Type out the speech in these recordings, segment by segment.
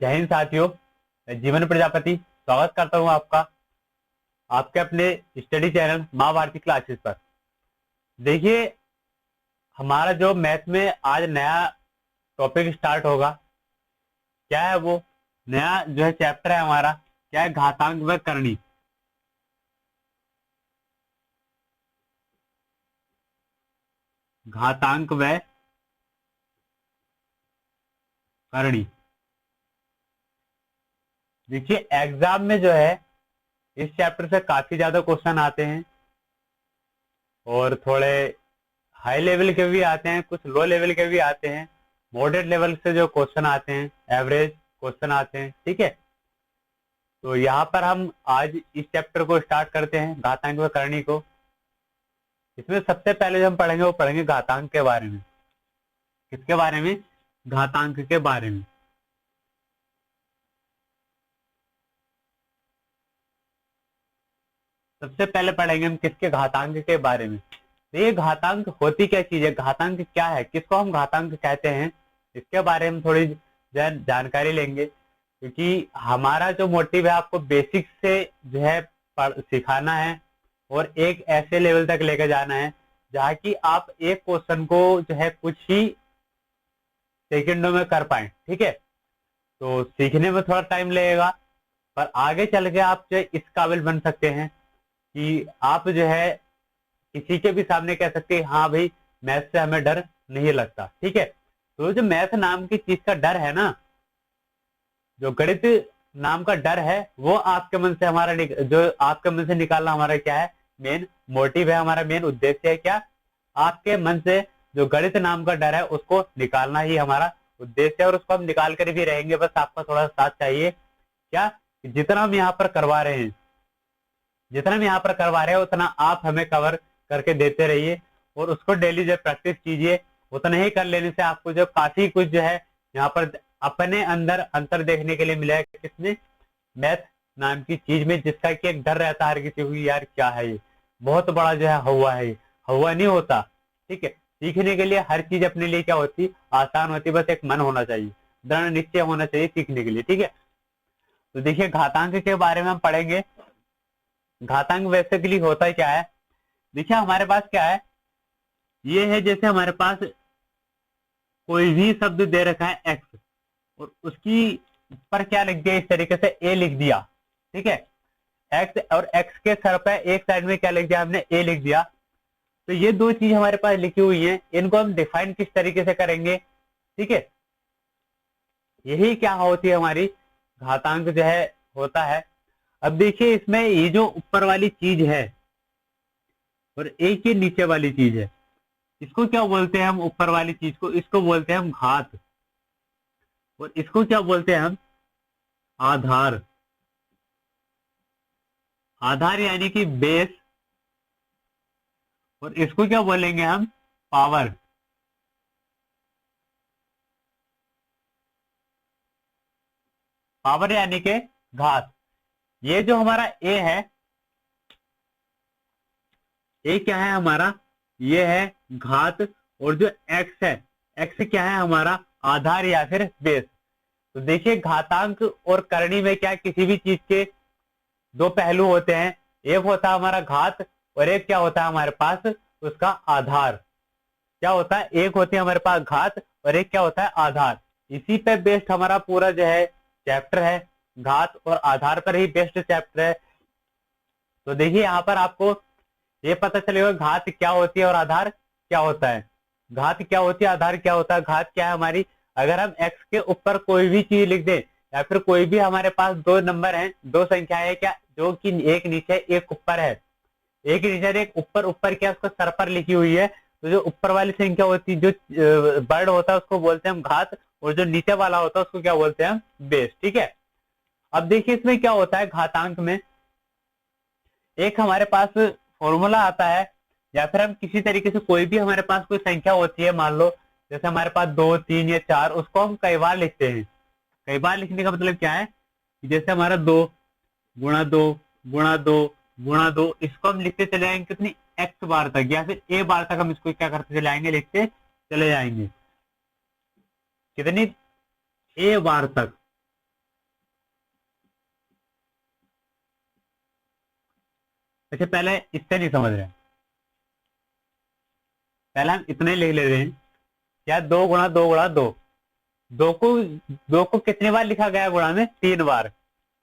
जय हिंद साथियों, मैं जीवन प्रजापति स्वागत करता हूं आपका आपके अपने स्टडी चैनल माँ भारती क्लासेस पर। देखिए, हमारा जो मैथ में आज नया टॉपिक स्टार्ट होगा, क्या है वो नया जो है चैप्टर है हमारा, क्या है? घातांक व करणी। घातांक व करणी। देखिए, एग्जाम में जो है इस चैप्टर से काफी ज्यादा क्वेश्चन आते हैं और थोड़े हाई लेवल के भी आते हैं, कुछ लो लेवल के भी आते हैं, मॉडरेट लेवल से जो क्वेश्चन आते हैं, एवरेज क्वेश्चन आते हैं। ठीक है, तो यहाँ पर हम आज इस चैप्टर को स्टार्ट करते हैं, घातांक व करणी को। इसमें सबसे पहले जो हम पढ़ेंगे वो पढ़ेंगे घातांक के बारे में। किसके बारे में? घातांक के बारे में। सबसे पहले पढ़ेंगे हम किसके? घातांक के बारे में। तो ये घातांक होती क्या चीज है, घातांक क्या है, किसको हम घातांक कहते हैं, इसके बारे में थोड़ी जानकारी लेंगे, क्योंकि हमारा जो मोटिव है आपको बेसिक से जो है सिखाना है और एक ऐसे लेवल तक लेकर जाना है जहाँ की आप एक क्वेश्चन को जो है कुछ ही सेकंडों में कर पाए। ठीक है, तो सीखने में थोड़ा टाइम लगेगा, पर आगे चल के आप जो इस काबिल बन सकते हैं कि आप जो है किसी के भी सामने कह सकते हैं हाँ भाई मैथ से हमें डर नहीं लगता। ठीक है, तो जो मैथ नाम की चीज का डर है ना, जो गणित नाम का डर है, वो आपके मन से हमारा जो आपके मन से निकालना हमारा क्या है? मेन मोटिव है, हमारा मेन उद्देश्य है। क्या? आपके मन से जो गणित नाम का डर है उसको निकालना ही हमारा उद्देश्य है, और उसको हम निकाल कर भी रहेंगे। बस आपका थोड़ा साथ चाहिए। क्या? जितना हम यहाँ पर करवा रहे हैं, जितना हम यहाँ पर करवा रहे हैं उतना आप हमें कवर करके देते रहिए और उसको डेली जो प्रैक्टिस कीजिए। उतना ही कर लेने से आपको जो काफी कुछ जो है यहाँ पर अपने अंदर अंतर देखने के लिए मिलेगा। किसमें? मैथ नाम की चीज में, जिसका कि एक डर रहता है हर किसी को, यार क्या है ये, बहुत बड़ा जो है हवा है, हवा नहीं होता। ठीक है, सीखने के लिए हर चीज अपने लिए क्या होती? आसान होती। बस एक मन होना चाहिए, दृढ़ निश्चय होना चाहिए सीखने के लिए। ठीक है, तो देखिए घातांक के बारे में हम पढ़ेंगे। घातांक बेसिकली होता क्या है? देखिए हमारे पास क्या है, ये है जैसे हमारे पास कोई भी शब्द दे रखा है एक्स, और उसकी पर क्या लिख दिया? इस तरीके से ए लिख दिया। ठीक है, एक्स, और एक्स के सर पे एक साइड में क्या लिख दिया हमने? ए लिख दिया। तो ये दो चीज हमारे पास लिखी हुई है, इनको हम डिफाइन किस तरीके से करेंगे? ठीक है, यही क्या होती है हमारी घातांक जो है होता है। अब देखिए इसमें ये जो ऊपर वाली चीज है और एक ही नीचे वाली चीज है, इसको क्या बोलते हैं हम? ऊपर वाली चीज को, इसको बोलते हैं हम घात, और इसको क्या बोलते हैं हम? आधार। आधार यानी कि बेस, और इसको क्या बोलेंगे हम? पावर। पावर यानी के घात। ये जो हमारा ए है, ए क्या है हमारा? ये है घात, और जो एक्स है, एक्स क्या है हमारा? आधार या फिर बेस। तो देखिए घातांक और करणी में क्या, किसी भी चीज के दो पहलू होते हैं। एक होता है हमारा घात, और एक क्या होता है हमारे पास? उसका आधार। क्या होता है? एक होती है हमारे पास घात, और एक क्या होता है? आधार। इसी पे बेस्ड हमारा पूरा जो है चैप्टर है, घात और आधार पर ही बेस्ड चैप्टर है। तो देखिए यहाँ पर आपको ये पता चलेगा घात क्या होती है और आधार क्या होता है। घात क्या होती है, आधार क्या होता है। घात क्या है हमारी? अगर हम एक्स के ऊपर कोई भी चीज लिख दें, या फिर कोई भी हमारे पास दो नंबर हैं, दो संख्या है क्या, जो कि एक नीचे एक ऊपर है, एक नीचे एक ऊपर, ऊपर क्या उसको सर पर लिखी हुई है, तो जो ऊपर वाली संख्या होती है, जो वर्ड होता है, उसको बोलते हैं हम घात, और जो नीचे वाला होता है उसको क्या बोलते हैं हम? बेस। ठीक है, अब देखिए इसमें क्या होता है घातांक में, एक हमारे पास फॉर्मूला आता है, या फिर हम किसी तरीके से कोई भी हमारे पास कोई संख्या होती है, मान लो जैसे हमारे पास 2, 3 या 4, उसको हम कई बार लिखते हैं। कई बार लिखने का मतलब क्या है? जैसे हमारा 2 गुणा 2 गुणा 2 गुणा 2, इसको हम लिखते चले जाएंगे कितनी? एक्स बार तक, या फिर ए बार तक हम इसको क्या करते चले जाएंगे? लिखते चले जाएंगे। कितनी? ए बार तक। अच्छा पहले इससे नहीं समझ रहे हैं, पहले हम इतने लिख ले रहे हैं क्या, 2 गुणा 2 गुणा 2। दो को दो को कितने बार लिखा गया है गुणा में, 3 बार,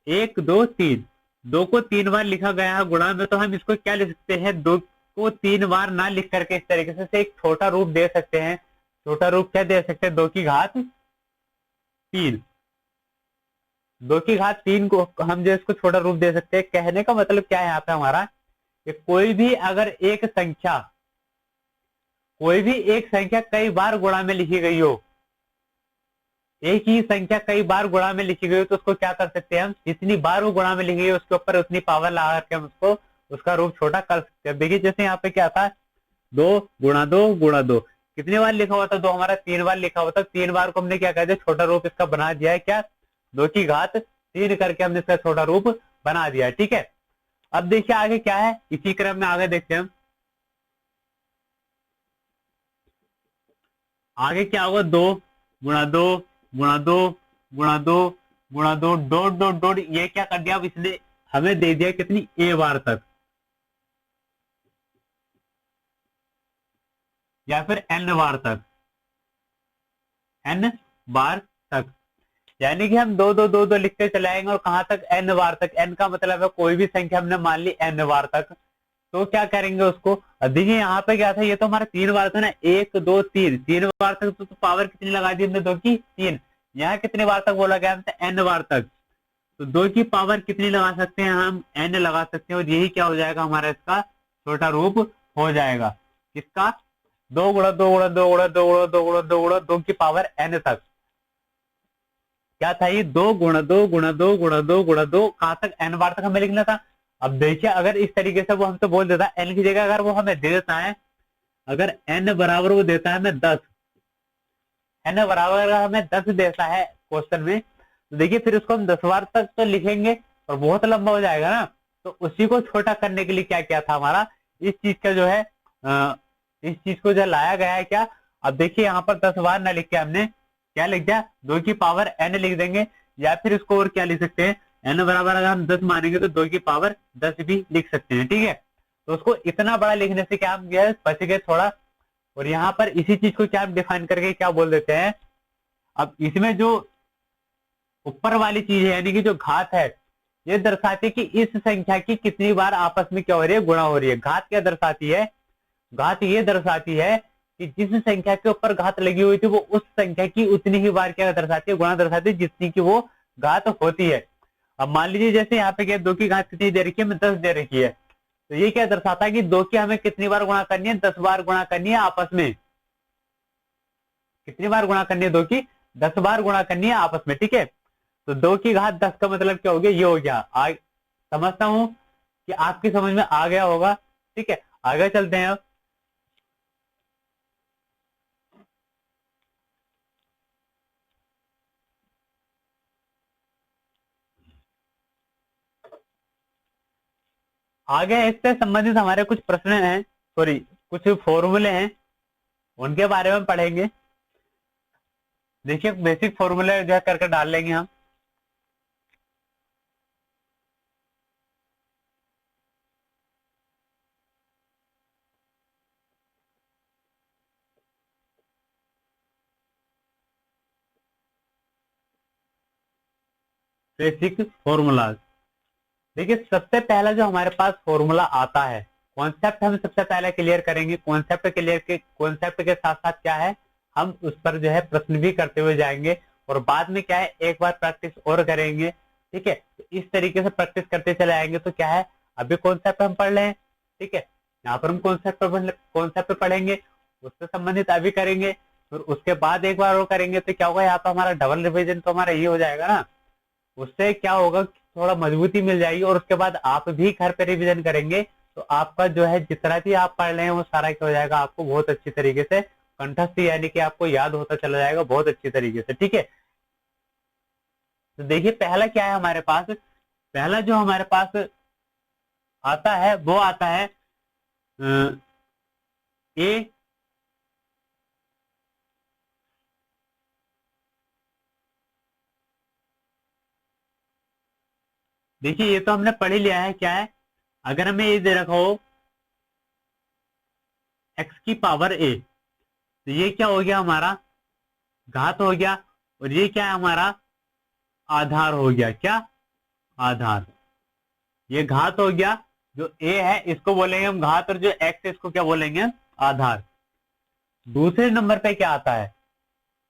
1 2 3। दो को 3 बार लिखा गया है गुणा में, तो हम इसको क्या लिख सकते हैं, 2 को 3 बार ना लिख करके इस तरीके से एक छोटा रूप दे सकते हैं। छोटा रूप क्या दे सकते हैं, 2 की घात 3। 2 की घात 3 को हम जो इसको छोटा रूप दे सकते हैं। कहने का मतलब क्या है यहाँ पे हमारा, कि कोई भी एक संख्या कई बार गुणा में लिखी गई हो, एक ही संख्या कई बार गुणा में लिखी गई हो, तो उसको क्या कर सकते हैं हम, जितनी बार वो गुणा में लिखी गई उसके ऊपर उतनी पावर लगा करके हम उसको उसका रूप छोटा कर सकते हैं। देखिए जैसे यहाँ पे क्या था, 2 गुणा 2 गुणा 2, कितनी बार लिखा हुआ था, 2 हमारा 3 बार लिखा हुआ था। 3 बार को हमने क्या कर दिया, छोटा रूप इसका बना दिया है क्या, 2 की घात 3 करके हमने इसका छोटा रूप बना दिया है। ठीक है, अब देखिए आगे क्या है, इसी क्रम में आगे देखते हैं हम। आगे क्या होगा, 2 गुणा 2 गुणा 2 गुणा 2 डॉट डॉट डॉट, ये क्या कर दिया, अब इसने हमें दे दिया कितनी, A बार तक या फिर N बार तक, N बार तक। यानी कि हम 2 2 2 2 लिखते चले आएंगे और कहां तक, N बार तक। N का मतलब है कोई भी संख्या हमने मान ली N बार तक, तो क्या करेंगे उसको, देखिए यहाँ पे क्या था, ये तो हमारा 3 बार था ना, 1 2 3, 3 बार तक तो पावर कितनी लगा दी हमने, 2 की 3। यहाँ कितने बार तक बोला गया हमसे, N बार तक, तो 2 की पावर कितनी लगा सकते हैं हम, N लगा सकते हैं, और यही क्या हो जाएगा हमारा इसका छोटा रूप हो जाएगा। किसका, 2 गुणा 2 गुणा 2 गुणा 2 गुणा 2 गुणा 2 की पावर N तक। क्या था ये, 2 गुणा 2 गुणा 2 गुणा 2 गुणा 2 कहां तक, N बार तक हमें लिखना था। अब देखिए अगर इस तरीके से वो हमसे बोल देता है N की जगह, अगर वो हमें दे देता है, अगर N बराबर वो देता है हमें 10, N बराबर अगर हमें 10 देता है क्वेश्चन में, तो देखिए फिर उसको हम 10 बार तक तो लिखेंगे और बहुत लंबा हो जाएगा ना। तो उसी को छोटा करने के लिए क्या क्या था हमारा, इस चीज का जो है इस चीज को जो लाया गया है क्या। अब देखिए यहाँ पर 10 बार ना लिख के हमने क्या लिख दिया, 2 की पावर N लिख देंगे, या फिर इसको और क्या लिख सकते हैं, N बराबर अगर हम 10 मानेंगे तो 2 की पावर 10 भी लिख सकते हैं। ठीक है, तो उसको इतना बड़ा लिखने से क्या हम बच गए थोड़ा। और यहाँ पर इसी चीज को क्या डिफाइन करके क्या बोल देते हैं, अब इसमें जो ऊपर वाली चीज है यानी कि जो घात है, ये दर्शाती है कि इस संख्या की कितनी बार आपस में क्या हो रही है, गुणा हो रही है। घात क्या दर्शाती है, घात ये दर्शाती है कि जिस संख्या के ऊपर घात लगी हुई थी वो उस संख्या की उतनी ही बार क्या दर्शाती है, गुणा दर्शाती है, जितनी की वो घात होती है। अब मान लीजिए जैसे यहाँ पे क्या 2 की घात कितनी दे रखी है, हमें 10 दे रखी है, तो ये क्या दर्शाता है कि 2 की हमें कितनी बार गुणा करनी है, 10 बार गुणा करनी है आपस में। कितनी बार गुणा करनी है, 2 की 10 बार गुणा करनी है आपस में। ठीक है, तो 2 की घात 10 का मतलब क्या हो गया, ये हो गया। समझता हूं कि आपकी समझ में आ गया होगा। ठीक है, आगे चलते हैं अब। आगे इससे संबंधित हमारे कुछ प्रश्न हैं, सॉरी कुछ फॉर्मूले हैं, उनके बारे में पढ़ेंगे। देखिए बेसिक फॉर्मूले जो है करके डाल लेंगे हम। बेसिक फॉर्मूलाज, देखिए सबसे पहला जो हमारे पास फॉर्मूला आता है, कॉन्सेप्ट हम सबसे पहले क्लियर करेंगे। कॉन्सेप्ट के साथ साथ क्या है, हम उस पर जो है प्रश्न भी करते हुए जाएंगे, और बाद में क्या है एक बार प्रैक्टिस और करेंगे। ठीक है, तो इस तरीके से प्रैक्टिस करते चले आएंगे तो क्या है, अभी कॉन्सेप्ट हम पढ़ रहे हैं। ठीक है, यहाँ पर हम कॉन्सेप्ट पढ़ेंगे, उससे संबंधित अभी करेंगे, फिर उसके बाद एक बार और करेंगे, तो क्या होगा यहाँ पर हमारा डबल रिविजन तो हमारा ये हो जाएगा ना। उससे क्या होगा, थोड़ा मजबूती मिल जाएगी, और उसके बाद आप भी घर पे रिवीजन करेंगे तो आपका जो है जितना भी आप पढ़ रहे हैं वो सारा क्या हो जाएगा, आपको बहुत अच्छी तरीके से कंठस्थ, यानी कि आपको याद होता चला जाएगा बहुत अच्छी तरीके से। ठीक है, तो देखिए पहला क्या है हमारे पास, पहला जो हमारे पास आता है वो आता है ए, देखिए ये तो हमने पढ़ ही लिया है क्या है, अगर हमें ये दे रखा हो x की पावर a, तो ये क्या हो गया हमारा घात हो गया, और ये क्या है हमारा आधार हो गया। क्या आधार, ये घात हो गया। जो a है इसको बोलेंगे हम घात, और जो x है इसको क्या बोलेंगे आधार। दूसरे नंबर पे क्या आता है,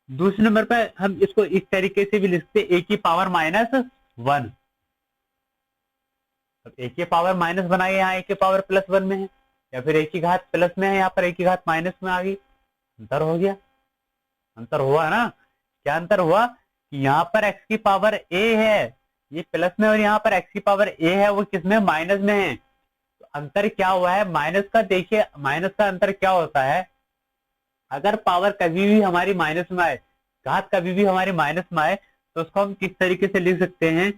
दूसरे नंबर पे हम इसको इस तरीके से भी लिखते हैं a की पावर -1। अब a की पावर माइनस बनाइए, यहाँ a की पावर +1 में है, या फिर a की घात प्लस में है, यहाँ पर a की घात माइनस में आ गई। अंतर हो गया, अंतर हुआ ना। क्या अंतर हुआ कि यहाँ पर x की पावर a है, ये प्लस में, और यहाँ पर x की पावर a है, वो किसमें माइनस में है। तो अंतर क्या हुआ है माइनस का। देखिए माइनस का अंतर क्या होता है, अगर पावर कभी भी हमारी माइनस में आए, घात कभी भी हमारी माइनस में आए, तो उसको हम किस तरीके से लिख सकते हैं,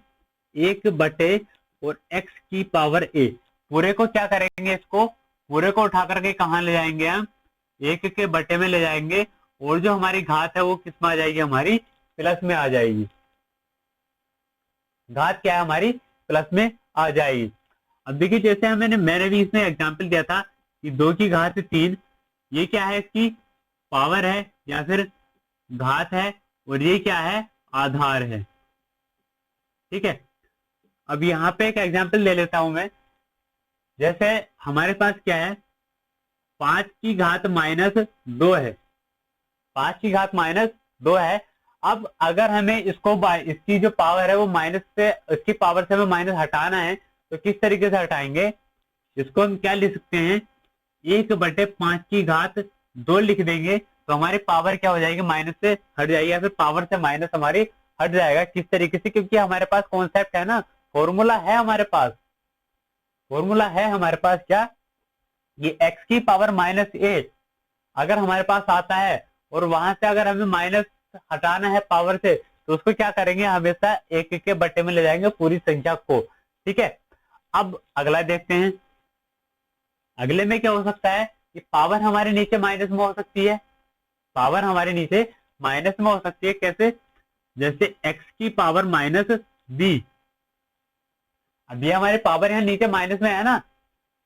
1 और x की पावर a। पूरे को क्या करेंगे, इसको पूरे को उठा करके कहाँ ले जाएंगे हम, 1 के बटे में ले जाएंगे, और जो हमारी घात है वो किस में आ जाएगी, हमारी प्लस में आ जाएगी। घात क्या है हमारी प्लस में आ जाएगी। अब देखिए जैसे मैंने भी इसमें एग्जांपल दिया था कि 2 की घात 3, ये क्या है इसकी पावर है या फिर घात है, और ये क्या है आधार है। ठीक है, अब यहाँ पे एक एग्जांपल ले लेता हूं मैं। जैसे हमारे पास क्या है 5 की घात -2 है, 5 की घात -2 है। अब अगर हमें इसको इसकी जो पावर है वो माइनस से, इसकी पावर से हमें माइनस हटाना है, तो किस तरीके से हटाएंगे, इसको हम क्या लिख सकते हैं, 1/5 की घात 2 लिख देंगे, तो हमारी पावर क्या हो जाएगी, माइनस से हट जाएगी, या फिर पावर से माइनस हमारी हट जाएगा। किस तरीके से, क्योंकि हमारे पास कॉन्सेप्ट है ना, फॉर्मूला है हमारे पास, फॉर्मूला है हमारे पास क्या, ये x की पावर -a अगर हमारे पास आता है, और वहां से अगर हमें माइनस हटाना है पावर से, तो उसको क्या करेंगे, हमेशा 1 के बटे में ले जाएंगे पूरी संख्या को। ठीक है, अब अगला देखते हैं। अगले में क्या हो सकता है कि पावर हमारे नीचे माइनस में हो सकती है, पावर हमारे नीचे माइनस में हो सकती है। कैसे, जैसे x की पावर -b। अब ये हमारे पावर यहाँ नीचे माइनस में है ना,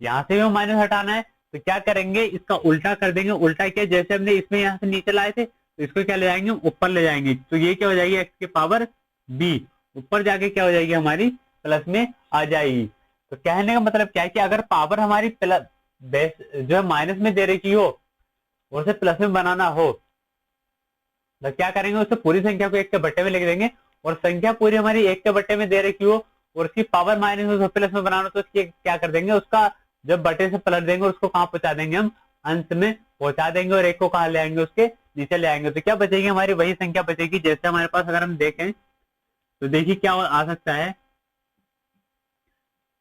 यहाँ से भी माइनस हटाना है, तो क्या करेंगे, इसका उल्टा कर देंगे। उल्टा क्या, जैसे हमने इसमें यहाँ से नीचे लाए थे, तो इसको क्या ले जाएंगे, ऊपर ले जाएंगे, तो ये क्या हो जाएगी x की पावर b, ऊपर जाके क्या हो जाएगी, हमारी प्लस में आ जाएगी। तो कहने का मतलब क्या है कि अगर पावर हमारी प्लस बेस जो है माइनस में दे रखी हो, और उसे प्लस में बनाना हो, तो क्या करेंगे, उससे पूरी संख्या को 1 के बट्टे में लिख देंगे, और संख्या पूरी हमारी 1 के बट्टे में दे रखी हो, और उसकी पावर माइनस में प्लस में बनाना, तो उसकी क्या कर देंगे, उसका जब बटे से पलट देंगे, उसको कहाँ पहुंचा देंगे, हम अंत में पहुंचा देंगे, और 1 को कहाँ ले आएंगे, उसके नीचे ले आएंगे। तो क्या बचेगी, हमारी वही संख्या बचेगी। जैसे हमारे पास अगर हम देखें, तो देखिए क्या आ सकता है,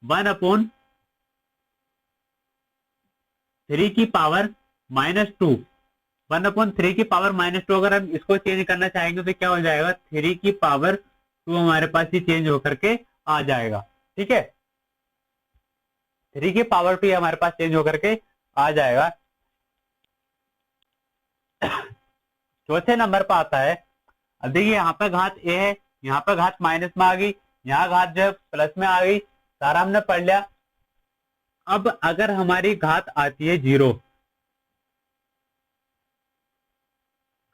1/3 की पावर -2, 1/3 की पावर -2। अगर हम इसको चेंज करना चाहेंगे तो क्या हो जाएगा, 3 की पावर 2 हमारे पास ही चेंज होकर के आ जाएगा। ठीक है, 3 की पावर 2 हमारे पास चेंज होकर के आ जाएगा। चौथे नंबर पर आता है, अब देखिए यहाँ पे घात a है, यहाँ पे घात माइनस में आ गई, यहाँ घात जो है प्लस में आ गई, सारा हमने पढ़ लिया। अब अगर हमारी घात आती है 0,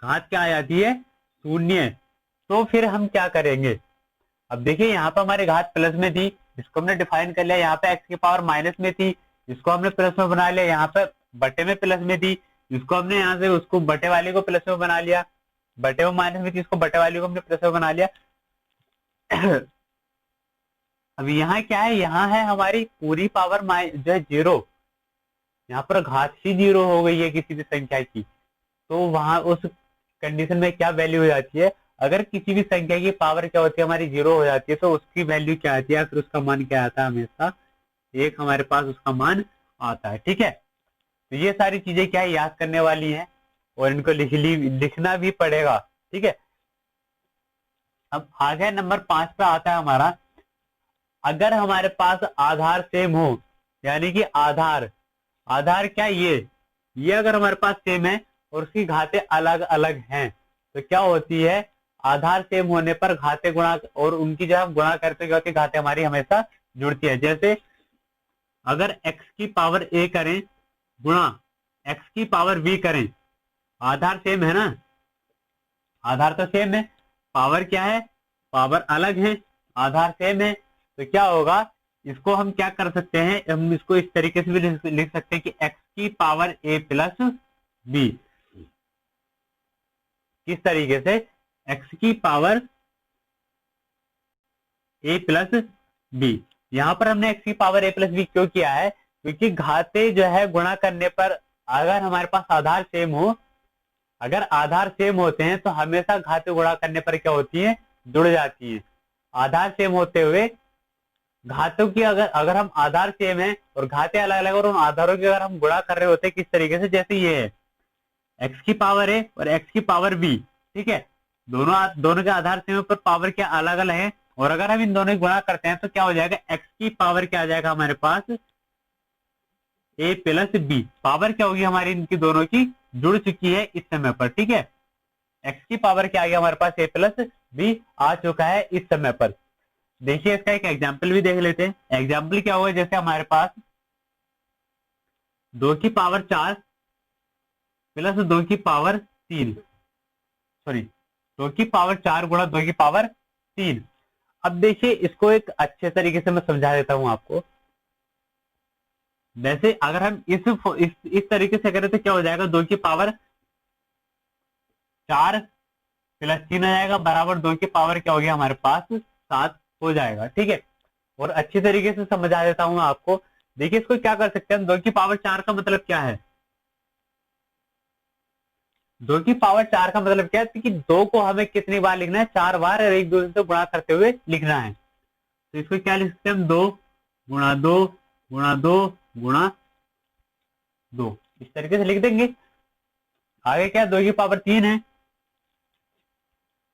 घात क्या आ जाती है 0, तो फिर हम क्या करेंगे। अब देखिए यहाँ पे हमारी घात प्लस में थी, इसको हमने डिफाइन कर लिया, यहाँ पे x की पावर माइनस में थी, इसको हमने प्लस में बना लिया, यहाँ पे बटे में प्लस में थी, इसको हमने यहाँ से उसको बटे वाले को प्लस में बना लिया, बटे में माइनस में थी, इसको बटे वाले को हमने प्लस में बना लिया। अब यहाँ क्या है, यहाँ है हमारी पूरी पावर जो है 0, यहाँ पर घात ही 0 हो गई है किसी भी संख्या की, तो वहां उस कंडीशन में क्या वैल्यू हो जाती है, अगर किसी भी संख्या की पावर क्या होती है हमारी 0 हो जाती है, तो उसकी वैल्यू क्या आती है, फिर उसका मान क्या आता है, हमेशा 1 हमारे पास उसका मान आता है। ठीक है, तो ये सारी चीजें क्या है याद करने वाली हैं, और इनको लिखना भी पड़ेगा। ठीक है, अब आगे नंबर 5 पे आता है हमारा, अगर हमारे पास आधार सेम हो, यानी कि आधार क्या, ये अगर हमारे पास सेम है और उसकी घातें अलग अलग हैं, तो क्या होती है, आधार सेम होने पर घातें गुणा, और उनकी जब हम गुणा करते हैं घातें हमारी हमेशा जुड़ती है। जैसे अगर x की पावर a करें गुणा x की पावर b करें, आधार सेम है ना, आधार तो सेम है, पावर क्या है, पावर अलग है, आधार सेम है, तो क्या होगा, इसको हम क्या कर सकते हैं, हम इसको इस तरीके से भी लिख सकते हैं कि x की पावर a प्लस b। किस तरीके से, x की पावर a प्लस b। यहां पर हमने x की पावर a प्लस बी क्यों किया है, क्योंकि घाते जो है गुणा करने पर अगर हमारे पास आधार सेम हो, अगर आधार सेम होते हैं तो हमेशा घाते गुणा करने पर क्या होती है, जुड़ जाती है। आधार सेम होते हुए घातों की अगर अगर हम आधार सेम है और घाते अलग अलग और उन आधारों की अगर हम गुणा कर रहे होते हैं किस तरीके से, जैसे ये है x की पावर a और x की पावर b, ठीक है, दोनों के आधार सेम पर पावर क्या अलग अलग है, और अगर हम इन दोनों की गुणा करते हैं तो क्या हो जाएगा, x की पावर क्या आ जाएगा हमारे पास a प्लस b, पावर क्या होगी हमारी इनकी दोनों की जुड़ चुकी है इस समय पर, ठीक है, x की पावर क्या आ गया हमारे पास a प्लस b आ चुका है इस समय पर। देखिए इसका एक एग्जाम्पल भी देख लेते हैं। एग्जाम्पल क्या होगा, जैसे हमारे पास 2 की पावर 4 प्लस 2 की पावर 3, सॉरी 2 की पावर 4 गुणा 2 की पावर 3। अब देखिए इसको एक अच्छे तरीके से मैं समझा देता हूं आपको। जैसे अगर हम इस तरीके से करें तो क्या हो जाएगा, 2 की पावर 4 प्लस 3 आ जाएगा बराबर 2 की पावर क्या हो गया हमारे पास 7 हो जाएगा, ठीक है। और अच्छी तरीके से समझा देता हूं आपको। देखिए इसको क्या कर सकते हैं हम, 2 की पावर 4 का मतलब क्या है, 2 की पावर 4 का मतलब क्या है कि 2 को हमें कितनी बार लिखना है, 4 बार, और एक दूसरे से गुणा करते हुए लिखना है। तो इसको क्या लिख सकते हैं हम, 2 गुणा 2 गुणा 2 गुणा 2, इस तरीके से लिख देंगे। आगे क्या, 2 की पावर 3 है,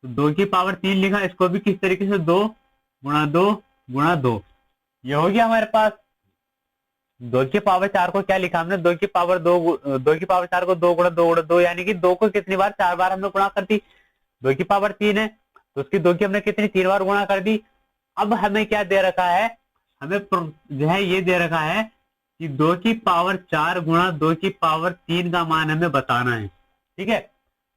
तो 2 की पावर 3 लिखा, इसको भी किस तरीके से, 2 गुणा 2 गुणा 2, ये हो गया हमारे पास। 2 की पावर 4 को क्या लिखा हमने, 2 की पावर 2, 2 की पावर 4 को 2 गुणा 2 यानी कि 2 को कितनी बार, 4 बार हमने गुणा कर दी। 2 की पावर 3 है तो उसकी 2 की हमने कितनी, 3 बार गुणा कर दी। अब हमें क्या दे रखा है, हमें जो है ये दे रखा है कि 2 की पावर 4 गुणा 2 की पावर 3 का मान हमें बताना है, ठीक है।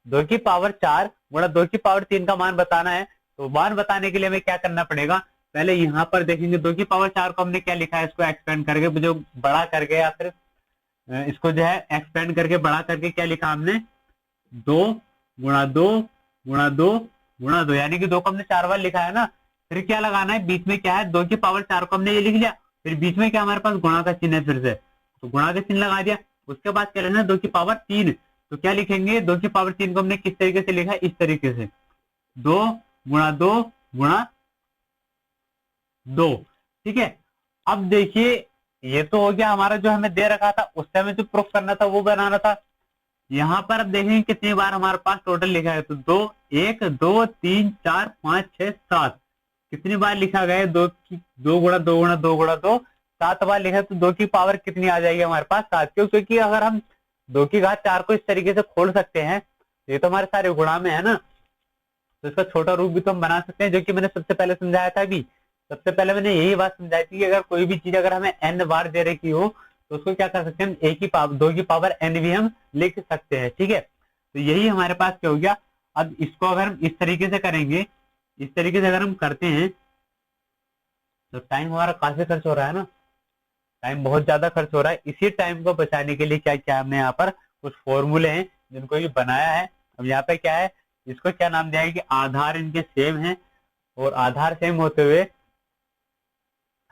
2 की पावर 4 गुणा 2 की पावर 3 का मान बताना है, तो मान बताने के लिए हमें क्या करना पड़ेगा, पहले यहाँ पर देखेंगे 2 की पावर 4 को हमने क्या लिखा है, इसको एक्सपेंड करके जो बड़ा करके या फिर इसको जो है एक्सपेंड करके बड़ा करके क्या लिखा हमने, 2 गुणा 2 गुणा 2 गुणा 2, यानी कि 2 को हमने 4 बार लिखा है ना। फिर क्या लगाना है, बीच में क्या है, 2 की पावर 4 को हमने ये लिख लिया, फिर बीच में क्या हमारे पास गुणा का चिन्ह है, फिर से तो गुणा का चिन्ह लगा दिया। उसके बाद क्या लेना है, 2 की पावर 3, तो क्या लिखेंगे, 2 की पावर 3 को हमने किस तरीके से लिखा है, इस तरीके से 2 गुणा 2 गुणा 2, ठीक है। अब देखिए ये तो हो गया हमारा जो हमें दे रखा था, उस समय जो प्रूफ करना था वो बनाना था। यहाँ पर अब देखेंगे कितनी बार हमारे पास टोटल लिखा है, तो 2 1 2 3 4 5 6 7, कितनी बार लिखा गया है, 2 गुणा 2 गुणा 2 गुणा 2, 7 बार लिखा है, तो 2 की पावर कितनी आ जाएगी हमारे पास, 7। क्यों, क्योंकि अगर हम 2 की घात 4 को इस तरीके से खोल सकते हैं, ये तो हमारे सारे गुणा में है ना, तो इसका छोटा रूप भी तो हम बना सकते हैं, जो कि मैंने सबसे पहले समझाया था। अभी सबसे पहले मैंने यही बात समझाई थी कि अगर कोई भी चीज अगर हमें n बार दे रखी हो तो उसको क्या कर सकते हैं, हम a की पावर 2 की पावर n भी हम लिख सकते हैं, ठीक है। तो यही हमारे पास क्या हो गया। अब इसको अगर हम इस तरीके से करेंगे, इस तरीके से अगर हम करते हैं तो टाइम हमारा काफी खर्च हो रहा है ना, टाइम बहुत ज्यादा खर्च हो रहा है। इसी टाइम को बचाने के लिए क्या क्या हमने यहाँ पर कुछ फॉर्मूले हैं जिनको ये बनाया है। अब यहाँ पे क्या है, इसको क्या नाम दिया है कि आधार इनके सेम है, और आधार सेम होते हुए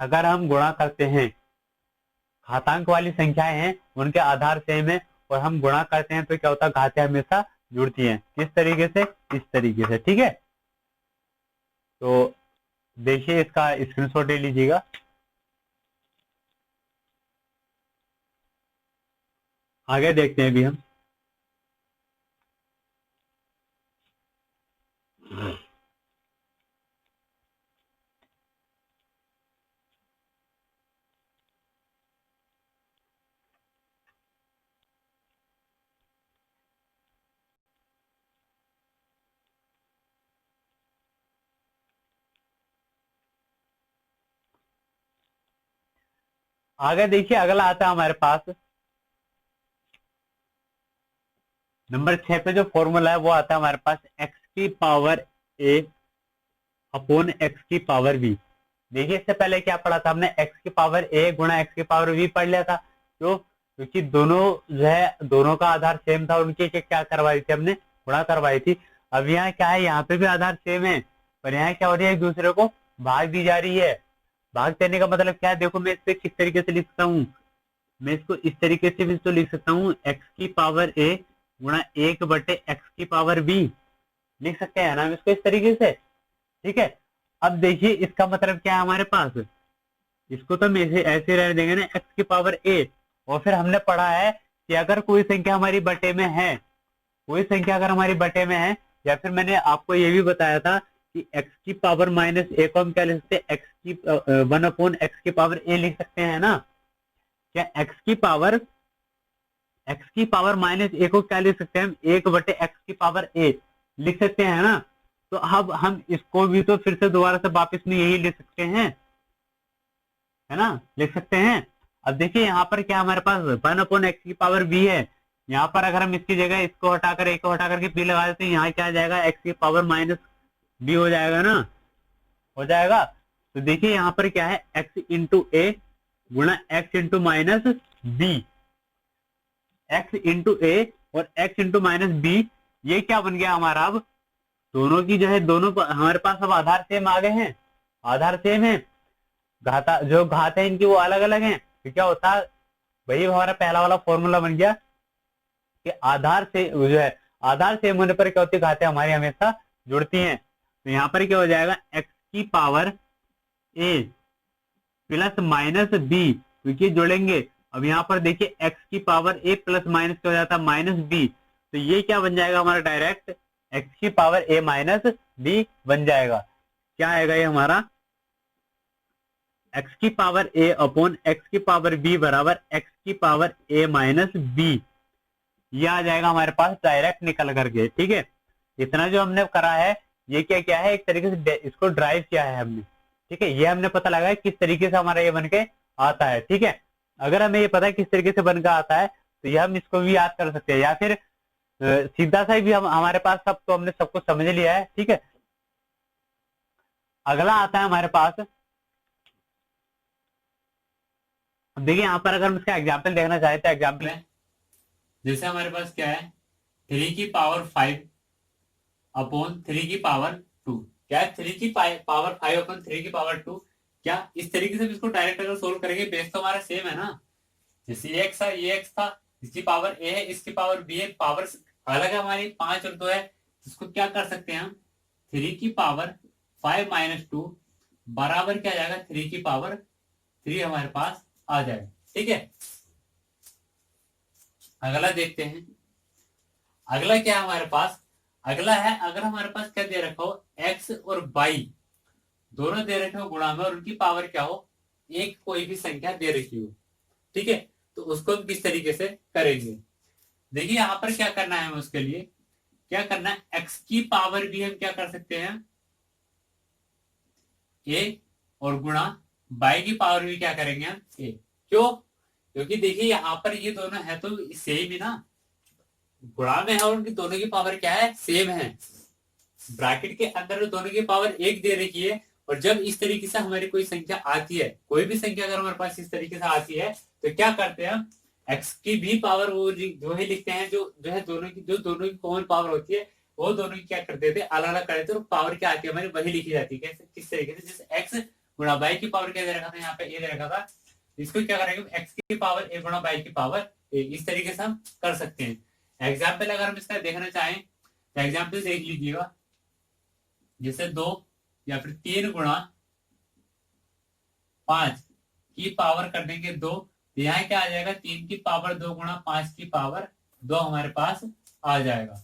अगर हम गुणा करते हैं, घातांक वाली संख्याएं हैं उनके आधार सेम है और हम गुणा करते हैं तो क्या होता है, घातें हमेशा जुड़ती हैं। किस तरीके से, इस तरीके से, ठीक है। तो देखिए इसका स्क्रीनशॉट ले लीजिएगा। आगे देखते हैं अभी हम। आगे देखिए, अगला आता है हमारे पास नंबर 6 पे। जो फॉर्मूला है वो आता है हमारे पास एक्स की पावर ए अपॉन एक्स की पावर बी। देखिए, इससे पहले क्या पढ़ा था हमने, एक्स की पावर ए गुणा एक्स की पावर बी पढ़ लिया था। क्यों? क्योंकि दोनों जो है, दोनों का आधार सेम था, उनकी क्या करवाई थी हमने, गुणा करवाई थी। अब यहाँ क्या है, यहाँ पे भी आधार सेम है, पर यहाँ क्या हो रही है, एक दूसरे को भाग दी जा रही है। भाग देने का मतलब क्या है, देखो मैं इस पे किस तरीके से लिख सकता हूँ, मैं इसको इस तरीके से भी तो लिख सकता हूँ, एक्स की पावर ए गुणा 1 बटे एक्स की पावर बी, लिख सकते हैं ना हम इसको इस तरीके से। ठीक है। अब देखिए इसका मतलब क्या है हमारे पास, इसको तो हम ऐसे ऐसे रहने देंगे ना, एक्स की पावर ए। और फिर हमने पढ़ा है कि अगर कोई संख्या हमारी बटे में है, कोई संख्या अगर हमारी बटे में है, या फिर मैंने आपको ये भी बताया था कि एक्स की पावर माइनस ए को हम क्या लिख सकते हैं, एक्स की 1/x की पावर ए लिख सकते हैं ना। क्या एक्स की पावर माइनस ए को क्या लिख सकते हैं हम, 1/x की पावर ए लिख सकते हैं ना। तो अब हम इसको भी तो फिर से दोबारा से वापस में यही लिख सकते हैं, है ना, लिख सकते हैं। अब देखिए यहाँ पर क्या हमारे पास 1/x की पावर बी है। यहाँ पर अगर हम इसकी जगह इसको हटाकर ए को हटा करके बी लगा देते हैं, यहाँ क्या आ जाएगा, एक्स की पावर माइनस बी हो जाएगा ना, हो जाएगा। तो देखिए यहाँ पर क्या है, एक्स इंटू ए गुणा X into minus B, X into A और एक्स इंटू माइनस बी, ये क्या बन गया हमारा, अब दोनों की जो है, दोनों हमारे पास अब आधार सेम आ गए हैं, आधार सेम है। घाता जो घात है इनकी वो अलग अलग हैं, तो क्या होता है, वही हमारा पहला वाला फॉर्मूला बन गया कि आधार से जो है, आधार सेम होने पर क्या होती है, घातें हमारी हमेशा जुड़ती हैं। तो यहाँ पर क्या हो जाएगा, एक्स की पावर ए प्लस माइनस बी, क्योंकि जुड़ेंगे। अब यहाँ पर देखिए एक्स की पावर ए प्लस माइनस क्या हो जाता है, माइनस बी। तो ये क्या बन जाएगा हमारा, डायरेक्ट एक्स की पावर ए माइनस बी बन जाएगा। क्या आएगा ये हमारा, एक्स की पावर ए अपॉन एक्स की पावर बी बराबर एक्स की पावर ए माइनस बी। ये आ जाएगा हमारे पास डायरेक्ट निकल करके। ठीक है, इतना जो हमने करा है, ये क्या क्या है, एक तरीके से इसको ड्राइव किया है हमने। ठीक है, ये हमने पता लगा है किस तरीके से हमारा ये बन के आता है। ठीक है, अगर हमें ये पता है किस तरीके से बन के आता है, तो ये हम इसको भी याद कर सकते हैं, या फिर सीधा सा भी हम, हमारे पास सब तो हमने सब कुछ समझ लिया है। ठीक है, अगला आता है हमारे पास, अब देखिए यहाँ पर अगर हम इसका एग्जाम्पल देखना चाहते हैं, एग्जाम्पल है जैसे हमारे पास क्या है, 3 की पावर 5 अपॉन 3 की पावर 2। क्या है, 3 की पावर 5 अपॉन 3 की पावर 2। क्या इस तरीके से भी इसको डायरेक्ट अगर सोल्व करेंगे, बेस तो हमारा सेम है ना, जैसे ये एक्स था, इसकी पावर ए है, इसकी पावर बी है, पावर अलग है हमारी 5 और 2 है। इसको क्या कर सकते हैं हम, 3 की पावर 5 - 2 बराबर क्या आ जाएगा, 3 की पावर 3 हमारे पास आ जाएगा। ठीक है, अगला देखते हैं। अगला क्या है हमारे पास, अगला है अगर हमारे पास क्या दे रखा हो, एक्स और वाई दोनों दे रखे हो गुणा में, और उनकी पावर क्या हो, एक कोई भी संख्या दे रखी हो। ठीक है, तो उसको हम किस तरीके से करेंगे, देखिए यहां पर क्या करना है हमें, उसके लिए क्या करना है, एक्स की पावर भी हम क्या कर सकते हैं, ए, और गुणा बाई की पावर भी क्या करेंगे हम, ए। क्यों? क्योंकि देखिए यहां पर ये दोनों है तो सेम ही ना, गुणा में है और उनकी दोनों की पावर क्या है, सेम है। ब्रैकेट के अंदर दोनों की पावर एक दे रखी है, और जब इस तरीके से हमारी कोई संख्या आती है, कोई भी संख्या अगर हमारे पास इस तरीके से आती है, तो क्या करते हैं हम, एक्स की भी पावर वो जो है लिखते हैं, जो जो है दोनों की, जो दोनों की कॉमन पावर होती है, वो दोनों की क्या कर देते हैं, अलग अलग कर देते हैं, और पावर क्या आती है हमारी वही लिखी जाती है। कैसे, किस तरीके से, जैसे एक्स गुणा बाई की पावर क्या दे रखा था, यहाँ पे ए दे रखा था, इसको क्या करेंगे, एक्स की पावर ए गुणा बाई की पावर ए, इस तरीके से हम कर सकते हैं। एग्जाम्पल अगर हम इसका देखना चाहें, तो एग्जाम्पल देख लीजिएगा, जैसे 2 या फिर 3 × 5 की पावर कर देंगे 2, तो यहाँ क्या आ जाएगा, 3 की पावर 2 गुणा 5 की पावर 2 हमारे पास आ जाएगा।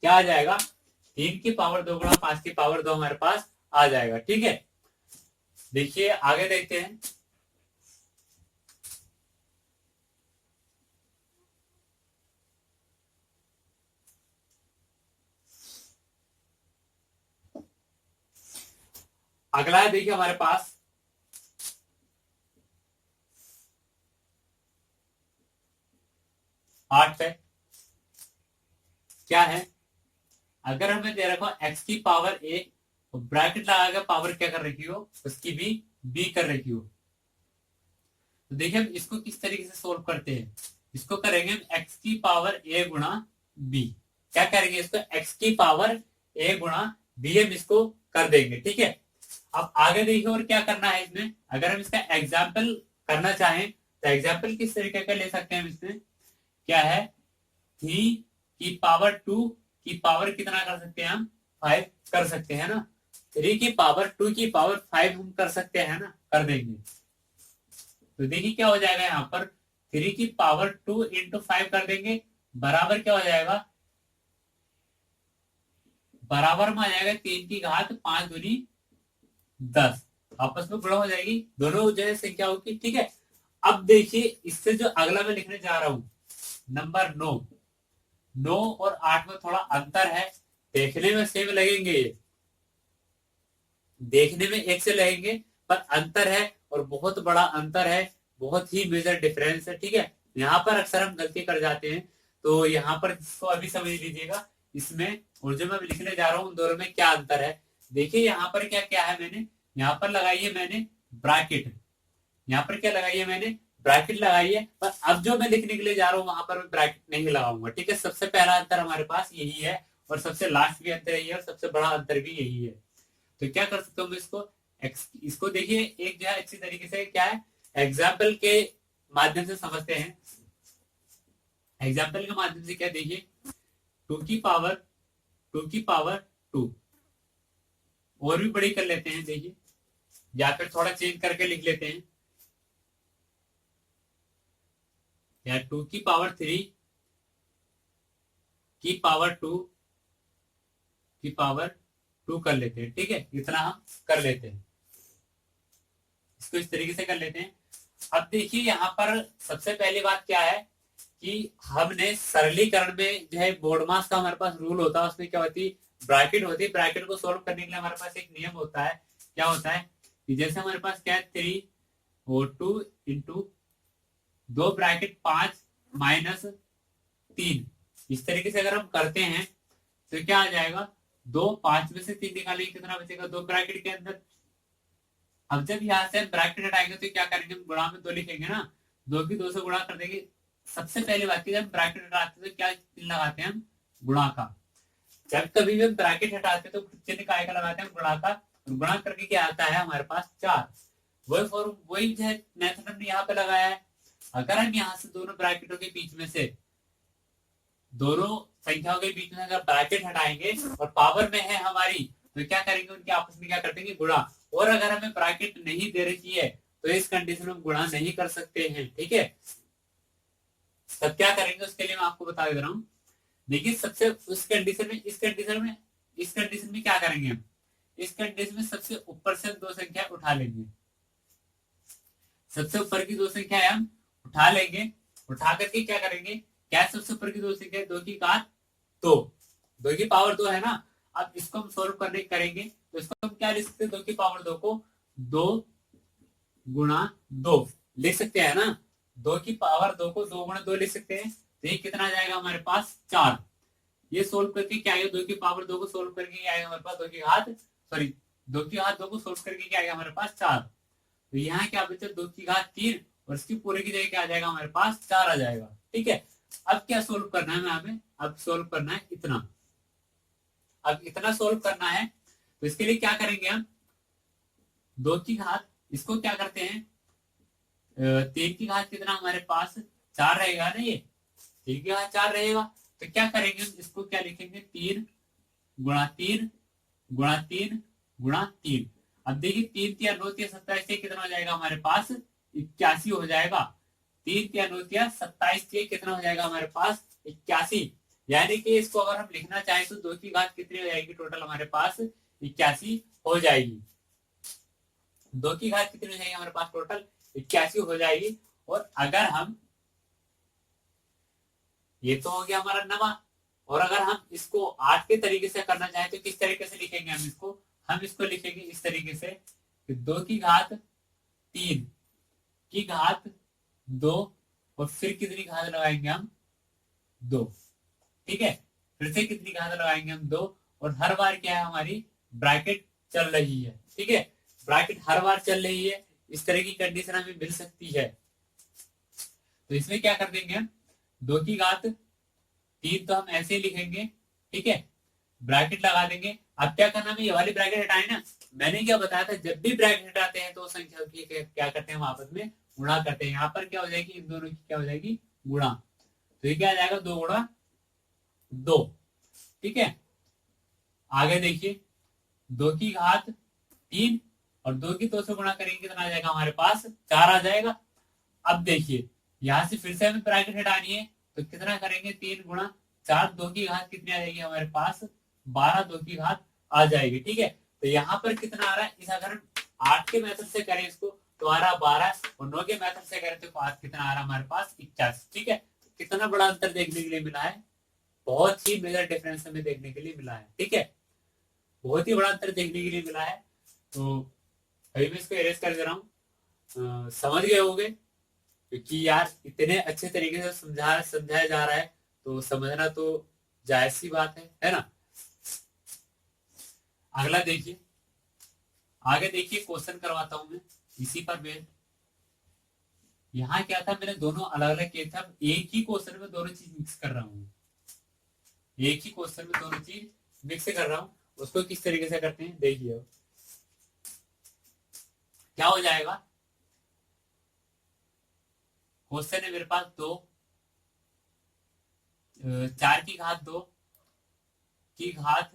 क्या आ जाएगा, 3 की पावर 2 गुणा 5 की पावर 2 हमारे पास आ जाएगा। ठीक है, देखिए आगे देखते हैं। अगला है देखिए हमारे पास 8 पे क्या है, अगर हमें दे रखा x की पावर a, ब्रैकेट लगाकर पावर क्या कर रखी हो उसकी भी b कर रखी हो। तो देखिए हम इसको किस तरीके से सोल्व करते हैं, इसको करेंगे हम x की पावर a गुणा b, क्या करेंगे इसको x की पावर a गुणा b हम इसको कर देंगे, ठीक है। अब आगे देखिए और क्या करना है इसमें, अगर हम इसका एग्जाम्पल करना चाहें तो एग्जाम्पल किस तरीके का ले सकते हैं हम इसमें, क्या है 3 की पावर 2 की पावर कितना कर सकते हैं हम 5 कर सकते हैं ना, 3 की पावर 2 की पावर 5 हम कर सकते हैं ना, कर देंगे। तो देखिए क्या हो जाएगा यहाँ पर 3 की पावर 2 इंटू 5 कर देंगे, बराबर क्या हो जाएगा, बराबर में आ जाएगा 3 की घात 5 दूनी 10, आपस में गुणा हो जाएगी, दोनों जो है संख्या होगी, ठीक है। अब देखिए इससे जो अगला मैं लिखने जा रहा हूं नंबर 9, 9 और 8 में थोड़ा अंतर है, देखने में सेम लगेंगे, देखने में एक से लगेंगे पर अंतर है और बहुत बड़ा अंतर है, बहुत ही मेजर डिफरेंस है, ठीक है। यहाँ पर अक्सर हम गलती कर जाते हैं, तो यहाँ पर इसको अभी समझ लीजिएगा इसमें और जो मैं लिखने जा रहा हूँ उन दोनों में क्या अंतर है। देखिए यहाँ पर क्या क्या है, मैंने यहाँ पर लगाई है मैंने ब्रैकेट, यहाँ पर क्या लगाई है मैंने ब्रैकेट लगाई है, पर अब जो मैं लिखने के लिए जा रहा हूँ वहां पर मैं ब्रैकेट नहीं लगाऊंगा, ठीक है। सबसे पहला अंतर हमारे पास यही है और सबसे लास्ट भी अंतर यही है और सबसे बड़ा अंतर भी यही है। तो क्या कर सकता हूँ इसको इसको देखिए एक जो है अच्छी तरीके से क्या है एग्जाम्पल के माध्यम से समझते हैं। एग्जाम्पल के माध्यम से क्या, देखिए 2 की पावर 2 और भी बड़ी कर लेते हैं, देखिए या फिर थोड़ा चेंज करके लिख लेते हैं, या 2 की पावर 3 की पावर 2 कर लेते हैं, ठीक है, इतना हम कर लेते हैं, इसको इस तरीके से कर लेते हैं। अब देखिए यहाँ पर सबसे पहली बात क्या है कि हमने सरलीकरण में जो है बोर्ड मास का हमारे पास रूल होता है, उसमें क्या होती है ब्रैकेट होती है, ब्रैकेट को सोल्व करने के लिए हमारे पास एक नियम होता है, क्या होता है कि जैसे हमारे पास क्या है 3 और 2 इंटू 2 ब्रैकेट 5 माइनस 3, इस तरीके से अगर हम करते हैं तो क्या आ जाएगा 2, 5 में से 3 निकालेंगे कितना बचेगा 2 ब्रैकेट के अंदर। अब जब यहाँ से हम ब्रैकेट हटाएंगे तो क्या करेंगे, हम गुणा में 2 लिखेंगे ना, 2 की 2 से गुणा कर देंगे। सबसे पहली बात की जब ब्रैकेट हटाते हैं तो क्या चिन्ह लगाते हैं हम गुणा का, जब कभी भी हम ब्रैकेट हटाते हैं तो चिन्ह काय का लगाते हैं गुणा का, और गुणा करके क्या आता है हमारे पास 4, वही फॉर्म वही जो है मेथड हमने यहाँ पे लगाया है। अगर हम यहाँ से दोनों ब्रैकेटों के बीच में से दोनों संख्याओं के बीच में अगर ब्रैकेट हटाएंगे और पावर में है हमारी तो क्या करेंगे उनके आपस में क्या कर देंगे गुणा, और अगर हमें ब्रैकेट नहीं दे रखी है तो इस कंडीशन में गुणा नहीं कर सकते हैं, ठीक है। तब क्या करेंगे उसके लिए मैं आपको बता दे रहा हूँ, देखिए सबसे उस कंडीशन में इस कंडीशन में क्या करेंगे हम, इस कंडीशन में सबसे ऊपर से 2 संख्या उठा लेंगे, सबसे ऊपर की 2 संख्या हम उठा लेंगे, उठा करके क्या करेंगे, क्या सबसे ऊपर की 2 संख्या 2 की घात 2, 2 की पावर 2 है ना। अब इसको हम सोल्व करने करेंगे तो इसको हम क्या लिख सकते हैं 2 की पावर 2 को 2 गुणा 2 लिख सकते हैं ना, 2 की पावर 2 को 2 गुणा 2 लिख सकते हैं, तो ये कितना आ जाएगा हमारे पास 4। ये सोल्व करके क्या आएगा 2 की पावर 2 को सोल्व करके क्या आएगा हमारे पास 2 की घात 2 को सोल्व करके क्या आएगा हमारे पास 4, तो यहाँ क्या बचा 2 की घात 3 और इसकी पूरे की जगह क्या आ जाएगा हमारे पास 4 आ जाएगा, ठीक है। अब क्या सोल्व करना है हमें, अब सोल्व करना है इतना, अब इतना सोल्व करना है तो इसके लिए क्या करेंगे हम 2 की घात इसको क्या करते हैं 3 की घात कितना हमारे पास 4 रहेगा ना, ये 3 की घात 4 रहेगा, तो क्या करेंगे इसको क्या लिखेंगे 3 गुणा 3 गुणा 3 गुणा 3। अब देखिए 3 3 9 3 27 से कितना हो जाएगा हमारे पास 81 हो जाएगा, 3 3 9 3 27 से कितना हो जाएगा हमारे पास 81, यानी कि इसको अगर हम लिखना चाहें तो 2 की घात कितनी हो जाएगी टोटल हमारे पास 81 हो जाएगी, 2 की घात कितनी हो जाएगी हमारे पास टोटल 81 हो जाएगी। और अगर हम ये तो हो गया हमारा नवा, और अगर हम इसको 8 के तरीके से करना चाहें तो किस तरीके से लिखेंगे हम इसको लिखेंगे इस तरीके से कि 2 की घात 3 की घात 2 और फिर कितनी घात लगाएंगे हम 2। ठीक है, फिर से कितनी घात लगाएंगे हम 2, और हर बार क्या है हमारी ब्रैकेट चल रही है। ठीक है, ब्रैकेट हर बार चल रही है, इस तरह की कंडीशन हमें मिल सकती है। तो इसमें क्या कर देंगे हम, 2 की घात 3 तो हम ऐसे ही लिखेंगे। ठीक है, ब्रैकेट लगा देंगे। अब क्या करना है, ये वाली ब्रैकेट हटाए ना, मैंने क्या बताया था, जब भी ब्रैकेट हटाते हैं तो संख्या की क्या करते हैं हम आपस में गुणा करते हैं। यहाँ पर क्या हो जाएगी, इन दोनों की क्या हो जाएगी, गुणा। तो ये क्या आ जाएगा, 2 × 2। ठीक है, आगे देखिए, 2 की घात 3 और 2 से गुणा करेंगे, कितना आ जाएगा हमारे पास, 4 आ जाएगा। अब देखिए, यहां से फिर से हमें ब्रैकेट हटानी है, तो कितना करेंगे, 3 × 4, 2 की घात कितनी आ जाएगी हमारे पास, 12, 2 की घात आ जाएगी। ठीक है, तो यहाँ पर कितना आ रहा है, इस अगर 8 के मेथड से करें इसको तो आ रहा 12, और 9 के मेथड से करें तो कितना आ रहा है हमारे पास, 81। ठीक है, कितना बड़ा अंतर देखने के लिए मिला है, बहुत ही मेजर डिफरेंस हमें देखने के लिए मिला है। ठीक है, बहुत ही बड़ा अंतर देखने के लिए मिला है। तो अभी मैं इसको एरेज कर दे रहा हूँ। समझ गए होंगे, क्योंकि यार इतने अच्छे तरीके से समझाया जा रहा है, तो समझना तो जायज सी बात है ना। अगला देखिए, आगे देखिए, क्वेश्चन करवाता हूं मैं इसी पर बेस्ड। यहाँ क्या था, मैंने दोनों अलग अलग किए थे, अब एक ही क्वेश्चन में दोनों चीज मिक्स कर रहा हूँ। एक ही क्वेश्चन में दोनों चीज मिक्स कर रहा हूँ, उसको किस तरीके से करते हैं देखिए। क्या हो जाएगा, क्वेश्चन है मेरे पास 4 की घात 2 की घात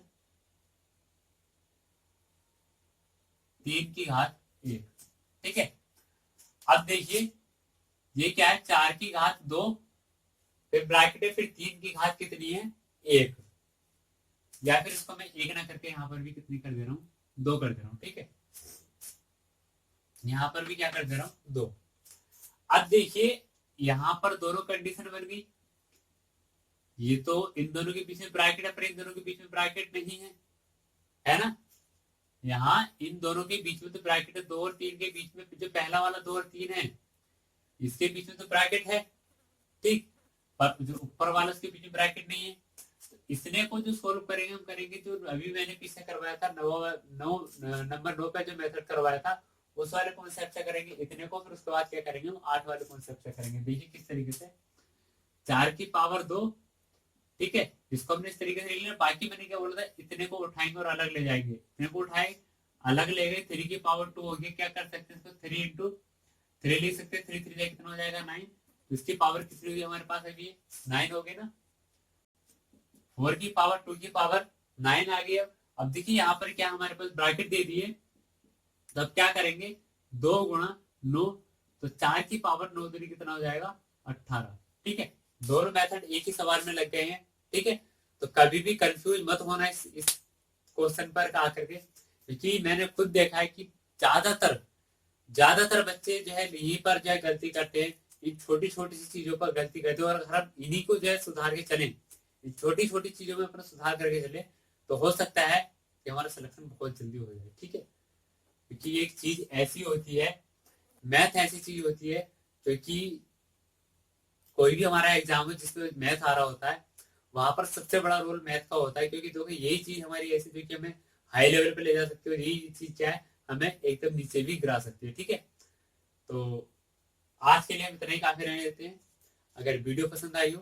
3 की घात 1। ठीक है, अब देखिए, ये क्या है, 4 की घात 2, फिर ब्रैकेट है, फिर 3 की घात कितनी है, 1। या फिर इसको मैं 1 ना करके यहाँ पर भी कितनी कर दे रहा हूँ, 2 कर दे रहा हूँ। ठीक है, यहाँ पर भी क्या कर दे रहा हूँ, 2। अब देखिए, यहाँ पर दोनों कंडीशन बन गई, ये तो इन दोनों के बीच में ब्रैकेट है, पर इन दोनों के बीच में ब्रैकेट नहीं है ना। यहाँ इन दोनों के बीच में तो ब्रैकेट है, 2 और 3 के बीच में, जो पहला वाला 2 और 3 है, इसके बीच में तो ब्रैकेट है। ठीक, पर जो ऊपर वाला उसके बीच में ब्रैकेट नहीं है। तो इसने को जो सोल्व करेंगे हम करेंगे, जो अभी मैंने पीछे करवाया था, नंबर 9 का जो मेथड करवाया था, उस वाले कॉन्सेप्ट से करेंगे इतने को, फिर उसके बाद क्या करेंगे हम 8 वाले कॉन्सेप्ट से करेंगे। देखिए किस तरीके से, 4 की पावर 2। ठीक है, इसको हमने इस तरीके से ले लिया। बाकी मैंने क्या बोला था, इतने को उठाएंगे और अलग ले जाएंगे, इतने को उठाए अलग ले गए, 3 की पावर 2 हो गया। क्या कर सकते हैं इसको, 3 × 3 लिख सकते हैं, 3 3 जाए कितना हो जाएगा, 9। तो इसकी पावर कितनी होगी हमारे पास, अभी 9 हो गए ना। 4 की पावर 2 की पावर 9 आ गई। अब देखिए यहाँ पर क्या हमारे पास ब्रैकेट दे दिए, तो अब क्या करेंगे, 2 × 9, तो 4 की पावर 9 कितना हो जाएगा, 18। ठीक है, दोनों मेथड एक ही सवाल में लग गए हैं। ठीक है, तो कभी भी कंफ्यूज मत होना इस क्वेश्चन पर आकर के, क्योंकि मैंने खुद देखा है कि ज्यादातर बच्चे जो है यहीं पर जो है गलती करते हैं, इन छोटी छोटी सी चीजों पर गलती करते हैं। और अगर हम इन्हीं को जो है सुधार के चले, इन छोटी छोटी चीजों में अपना सुधार करके चले, तो हो सकता है कि हमारा सिलेक्शन बहुत जल्दी हो जाए। ठीक है, क्योंकि एक चीज ऐसी होती है, मैथ ऐसी चीज होती है, क्योंकि कोई भी हमारा एग्जाम है जिसमें मैथ आ रहा होता है, वहां पर सबसे बड़ा रोल मैथ का होता है। क्योंकि देखो, यही चीज हमारी ऐसी जो कि हमें हाई लेवल पे ले जा सकती है, और यही चीज क्या है, हमें एकदम नीचे भी गिरा सकती है। ठीक है, तो आज के लिए हम इतना ही काफी रहने देते हैं। अगर वीडियो पसंद आई हो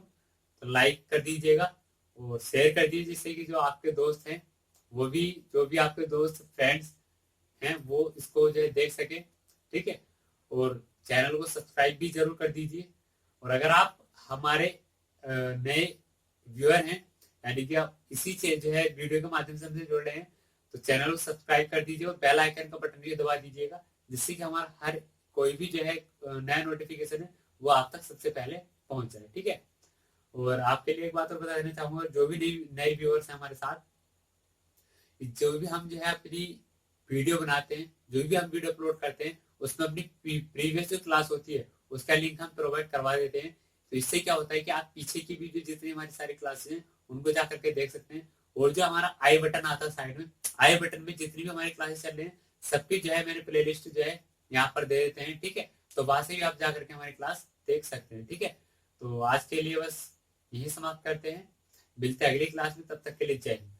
तो लाइक कर दीजिएगा और शेयर कर दीजिए, जिससे कि जो आपके दोस्त हैं, वो भी, जो भी आपके दोस्त फ्रेंड्स हैं, वो इसको जो है देख सके। ठीक है, और चैनल को सब्सक्राइब भी जरूर कर दीजिए। और अगर आप हमारे नए व्यूअर हैं, यानी कि आप इसी से जो है वीडियो के माध्यम से हमसे जुड़ रहे हैं, तो चैनल को सब्सक्राइब कर दीजिए और बेल आइकन का बटन भी दबा दीजिएगा, जिससे कि हमारा हर कोई भी जो है नया नोटिफिकेशन है वो आप तक सबसे पहले पहुंच जाए। ठीक है, और आपके लिए एक बात और बता देना चाहूंगा, जो भी नए व्यूअर्स हैं हमारे साथ, जो भी हम जो है अपनी वीडियो बनाते हैं, जो भी हम वीडियो अपलोड करते हैं, उसमें अपनी प्रीवियस जो क्लास होती है उसका लिंक हम प्रोवाइड करवा देते हैं। तो इससे क्या होता है कि आप पीछे की भी जो जितनी हमारी सारी क्लासेस हैं उनको जा करके देख सकते हैं। और जो हमारा आई बटन आता है साइड में, आई बटन में जितनी भी हमारी क्लासेस चल रही हैं, सबकी जो है मैंने प्लेलिस्ट जो है यहाँ पर दे देते हैं। ठीक है, तो वहां से भी आप जा करके हमारी क्लास देख सकते हैं। ठीक है, तो आज के लिए बस यही समाप्त करते हैं। मिलते हैं अगली क्लास में, तब तक के लिए जय हिंद।